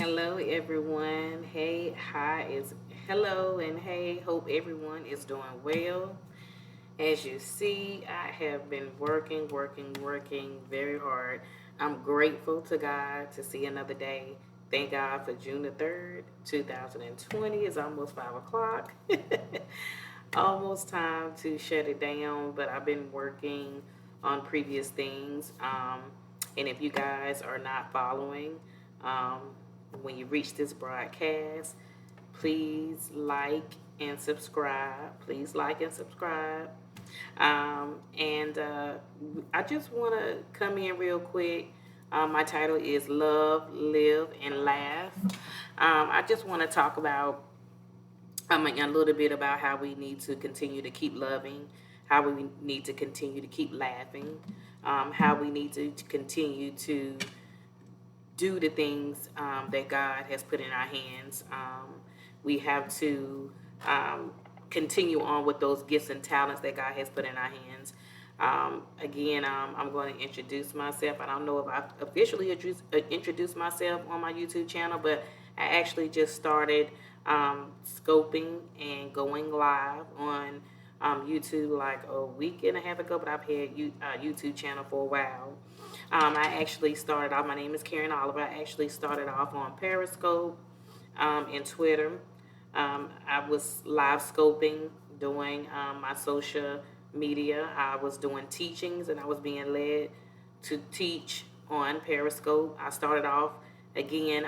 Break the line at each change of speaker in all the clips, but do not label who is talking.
Hello, everyone. Hey, hi is hello, and hey, hope everyone is doing well. As you see, I have been working very hard. I'm grateful to God to see another day. Thank God for June the 3rd, 2020. It's almost 5 o'clock. Almost time to shut it down, but I've been working on previous things. And if you guys are not following, um, when you reach this broadcast, please like and subscribe. Please like and subscribe. And I just want to come in real quick. My title is Love, Live, and Laugh. I just want to talk about a little bit about how we need to continue to keep loving, how we need to continue to keep laughing, how we need to continue to do the things that God has put in our hands. We have to um, continue on with those gifts and talents that God has put in our hands. Again, I'm going to introduce myself. I don't know if I've officially introduced myself on my YouTube channel, but I actually just started scoping and going live on YouTube like a week and a half ago, but I've had a YouTube channel for a while. I actually started off, my name is Karen Oliver. I actually started off on Periscope and Twitter. I was live scoping, doing my social media. I was doing teachings and I was being led to teach on Periscope. I started off again,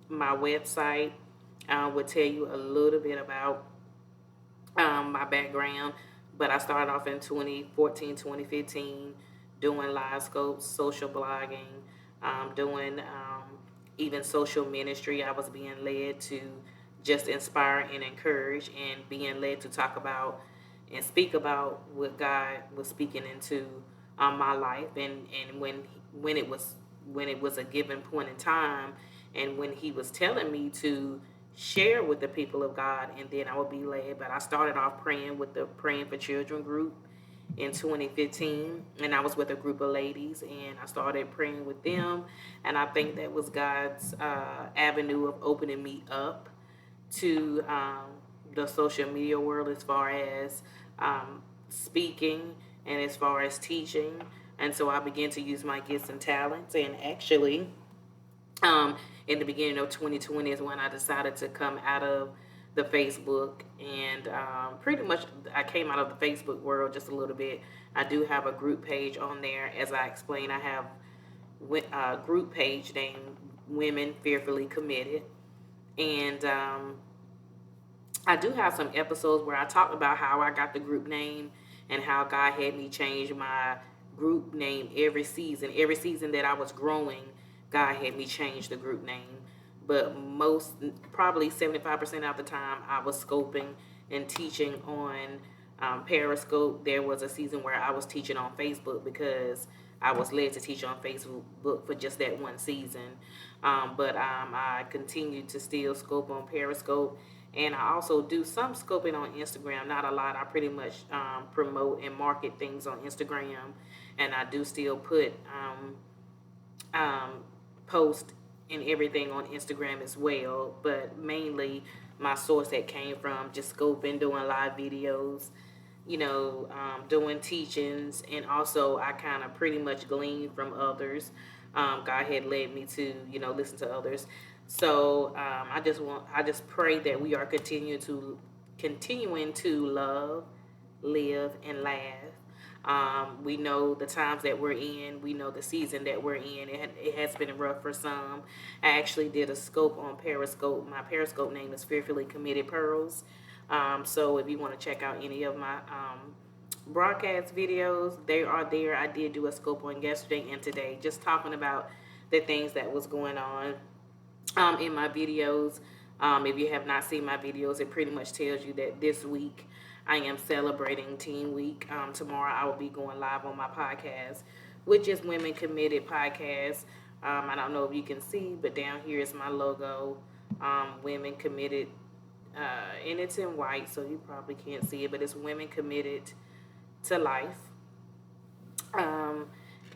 my website would tell you a little bit about my background, but I started off in 2014, 2015, doing live scopes, social blogging, doing even social ministry. I was being led to just inspire and encourage, and being led to talk about and speak about what God was speaking into my life, and when it was a given point in time, and when He was telling me to share with the people of God, and then I would be led. But I started off praying with the Praying for Children group in 2015, and I was with a group of ladies, and I started praying with them, and I think that was God's avenue of opening me up to the social media world as far as speaking and as far as teaching. And so I began to use my gifts and talents, and actually um, in the beginning of 2020 is when I decided to come out of the Facebook, and pretty much I came out of the Facebook world just a little bit. I do have a group page on there. As I explained, I have a group page named Women Fearfully Committed. And I do have some episodes where I talk about how I got the group name and how God had me change my group name every season. Every season that I was growing, God had me change the group name. But most, probably 75% of the time, I was scoping and teaching on Periscope. There was a season where I was teaching on Facebook because I was led to teach on Facebook for just that one season. But I continued to still scope on Periscope. And I also do some scoping on Instagram, not a lot. I pretty much promote and market things on Instagram. And I do still put post and everything on Instagram as well. But mainly my source that came from just scoping, doing live videos, doing teachings, and also I kind of pretty much gleaned from others. God had led me to, listen to others. So I just pray that we are continuing to love, live, and laugh. We know the times that we're in. We know the season that we're in. It has been rough for some. I actually did a scope on Periscope. My Periscope name is Fearfully Committed Pearls. So if you want to check out any of my broadcast videos, they are there. I did do a scope on yesterday and today, just talking about the things that was going on in my videos. If you have not seen my videos, it pretty much tells you that this week I am celebrating Teen Week. Tomorrow I will be going live on my podcast, which is Women Committed Podcast. I don't know if you can see, but down here is my logo, Women Committed, and it's in white, so you probably can't see it, but it's Women Committed to Life. Um,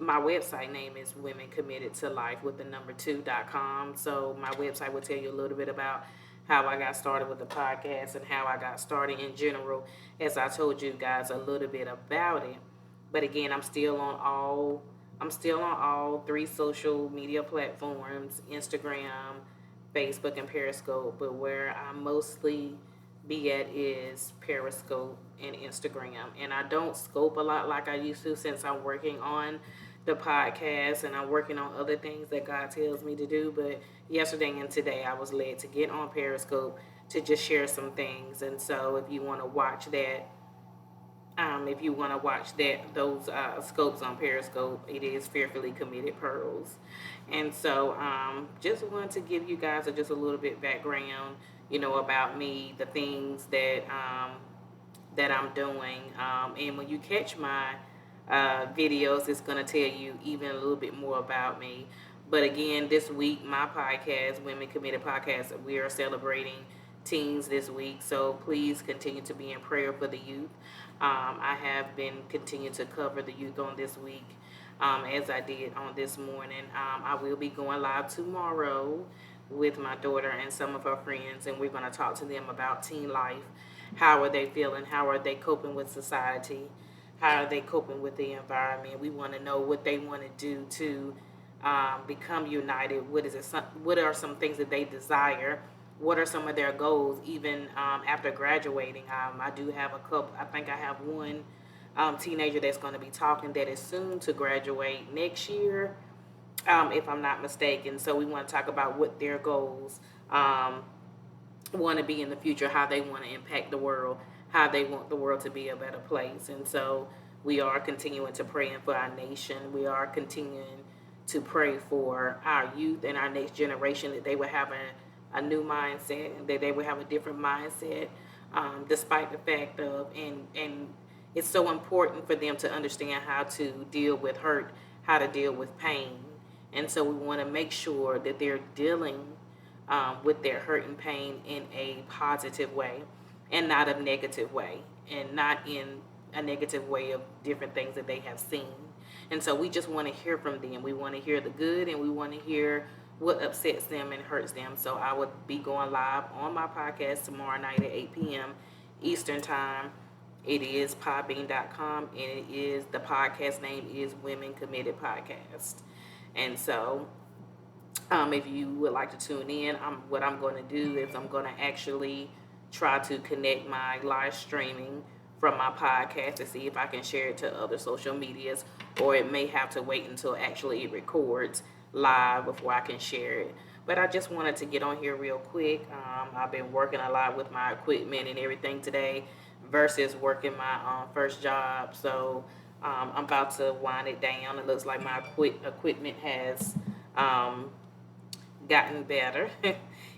my website name is Women Committed to Life with the number 2.com. So my website will tell you a little bit about how I got started with the podcast and how I got started in general, as I told you guys a little bit about it. But again, I'm still on all three social media platforms, Instagram, Facebook, and Periscope. But where I mostly be at is Periscope and Instagram. And I don't scope a lot like I used to, since I'm working on the podcast and I'm working on other things that God tells me to do. But yesterday and today I was led to get on Periscope to just share some things. And so if you want to watch that, those scopes on Periscope, it is Fearfully Committed Pearls. And so just wanted to give you guys just a little bit background, about me, the things that I'm doing. And when you catch my videos, it's going to tell you even a little bit more about me. But again, this week, my podcast, Women Committed Podcast, we are celebrating teens this week. So please continue to be in prayer for the youth. I have been continuing to cover the youth on this week, as I did on this morning. I will be going live tomorrow with my daughter and some of her friends, and we're going to talk to them about teen life. How are they feeling? How are they coping with society? How are they coping with the environment? We want to know what they want to do to become united. What are some things that they desire? What are some of their goals, even after graduating? I do have a couple. I think I have one teenager that's going to be talking that is soon to graduate next year, if I'm not mistaken. So we want to talk about what their goals want to be in the future, how they want to impact the world, how they want the world to be a better place. And so we are continuing to pray for our nation. We are continuing to pray for our youth and our next generation, that they will have a new mindset, and that they will have a different mindset, despite the fact of, and it's so important for them to understand how to deal with hurt, how to deal with pain. And so we want to make sure that they're dealing with their hurt and pain in a positive way, and not a negative way, and not in a negative way of different things that they have seen. And so we just want to hear from them. We want to hear the good, and we want to hear what upsets them and hurts them. So I will be going live on my podcast tomorrow night at 8 p.m. Eastern Time. It is podbean.com, and the podcast name is Women Committed Podcast. And so if you would like to tune in, what I'm going to do is I'm going to actually try to connect my live streaming from my podcast to see if I can share it to other social medias, or it may have to wait until actually it records live before I can share it. But I just wanted to get on here real quick. I've been working a lot with my equipment and everything today versus working my first job. So I'm about to wind it down. It looks like my equipment has gotten better.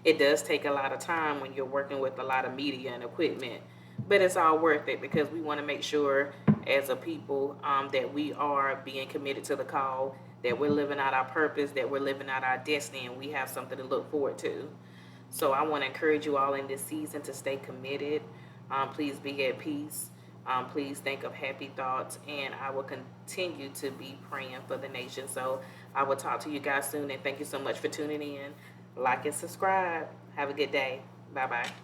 It does take a lot of time when you're working with a lot of media and equipment, but it's all worth it, because we want to make sure as a people that we are being committed to the call, that we're living out our purpose, that we're living out our destiny, and we have something to look forward to. So I want to encourage you all in this season to stay committed. Please be at peace. Please think of happy thoughts, and I will continue to be praying for the nation. So I will talk to you guys soon, and thank you so much for tuning in. Like and subscribe. Have a good day. Bye-bye.